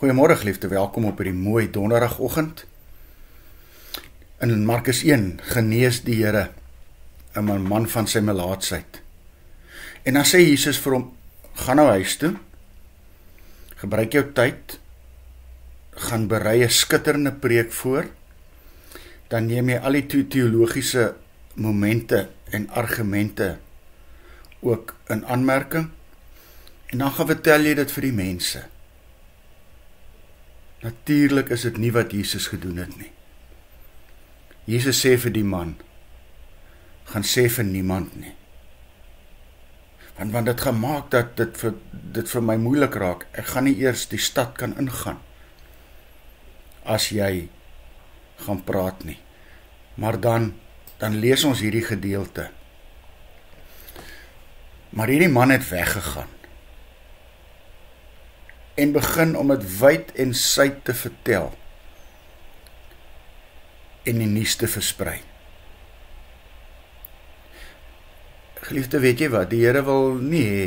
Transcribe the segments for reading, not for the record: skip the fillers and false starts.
Goeiemôre geliefde, welkom op hierdie mooi donderdagoggend. In Markus 1 genees die Here 'n man van sy melaatsheid. En dan sê Jesus vir hom, gaan nou huis toe, gebruik jou tyd, gaan berei 'n skitterende preek voor, dan neem jy al die teologiese momente en argumente ook in aanmerking, en dan gaan vertel jy dit vir die mense. Natuurlik is dit nie wat Jesus gedoen het nie. Jesus sê vir die man, gaan sê vir niemand nie. Want dit gaan maak dat dit vir my moeilik raak. Ek gaan nie eers die stad kan ingaan as jy gaan praat nie. Maar dan lees ons hierdie gedeelte. Maar hierdie man het weggegaan en begin om dit wyd en suid te vertel en die nuus te versprei. Geliefde, weet jy wat? Die Here wil nie hê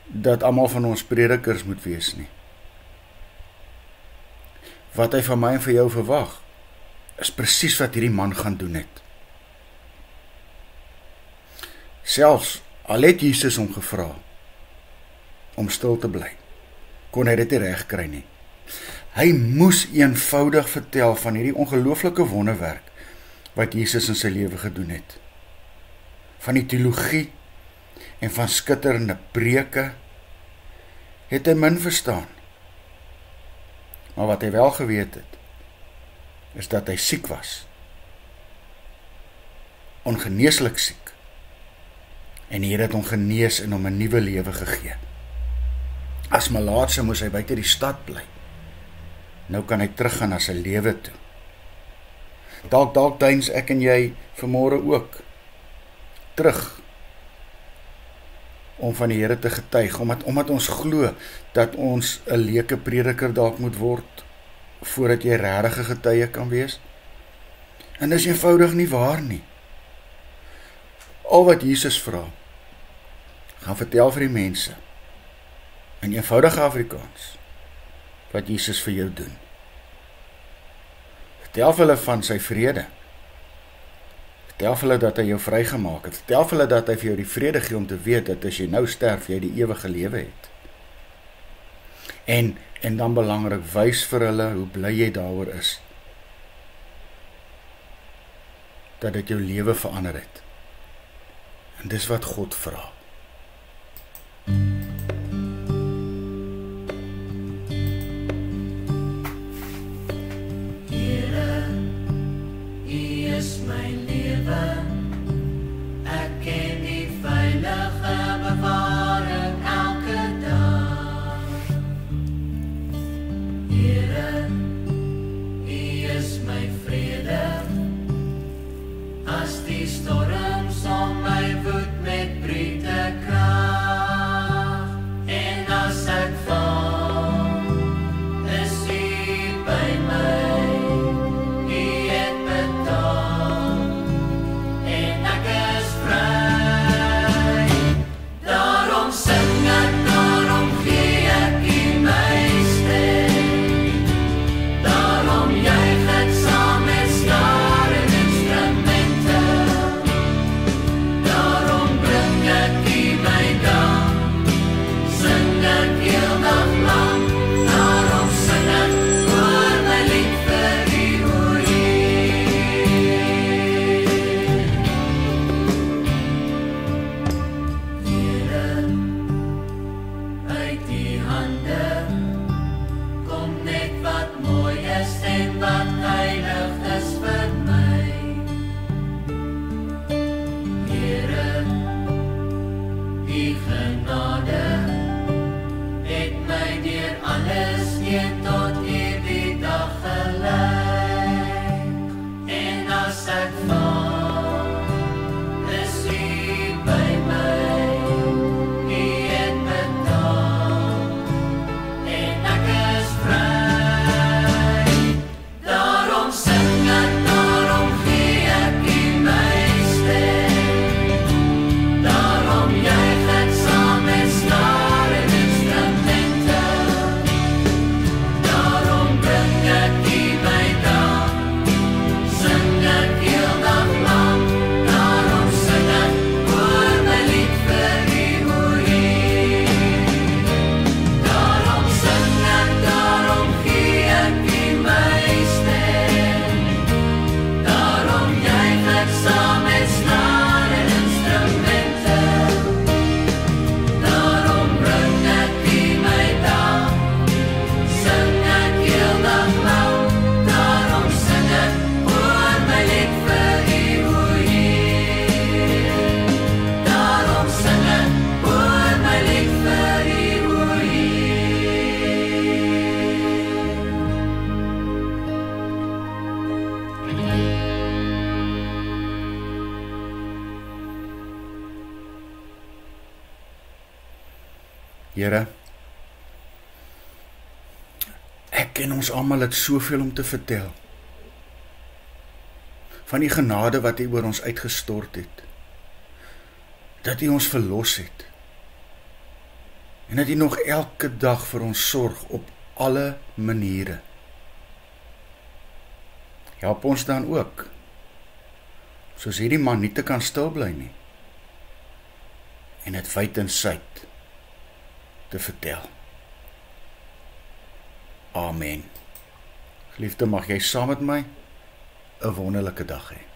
dat almal van ons predikers moet wees nie. Wat hy van my en vir jou verwag, is presies wat hierdie man gaan doen het. Selfs al het Jesus hom gevra om stil te bly, kon hy dit nie reg kry nie. Hy moes eenvoudig vertel van hierdie ongelooflike wonderwerk wat Jesus in sy lewe gedoen het. Van die teologie en van skitterende preke het hy min verstaan. Maar wat hy wel geweet het, is dat hy siek was. Ongeneeslik siek. En die Here het hom genees en hom 'n nuwe lewe gegee. As malaatse moes hy buite die stad bly. Nou kan hy teruggaan na sy lewe toe. Dalk deins ek en jy vanmôre ook terug om van die Here te getuig, omdat ons glo dat ons 'n leuke prediker dalk moet word voordat jy regtig 'n getuie kan wees. En dis eenvoudig nie waar nie. Al wat Jesus vra, gaan vertel vir die mense in eenvoudige Afrikaans wat Jesus vir jou doen. Vertel vir hulle van sy vrede. Vertel vir hulle dat hy jou vrygemaak het. Vertel vir hulle dat hy vir jou die vrede gee om te weet dat as jy nou sterf, jy die ewige lewe het. En dan belangrik, wys vir hulle hoe bly jy daaroor is. Dat dit jou lewe verander het. En dis wat God vra. Here, ek en ons almal het soveel om te vertel. Van die genade wat U oor ons uitgestort het. Dat U ons verlos het. En dat U nog elke dag vir ons sorg op alle maniere. Help ons dan ook, soos hierdie man nie te kan stil bly nie. En het wyd en suid te vertel. Amen. Geliefde, mag jy saam met my 'n wonderlike dag hê.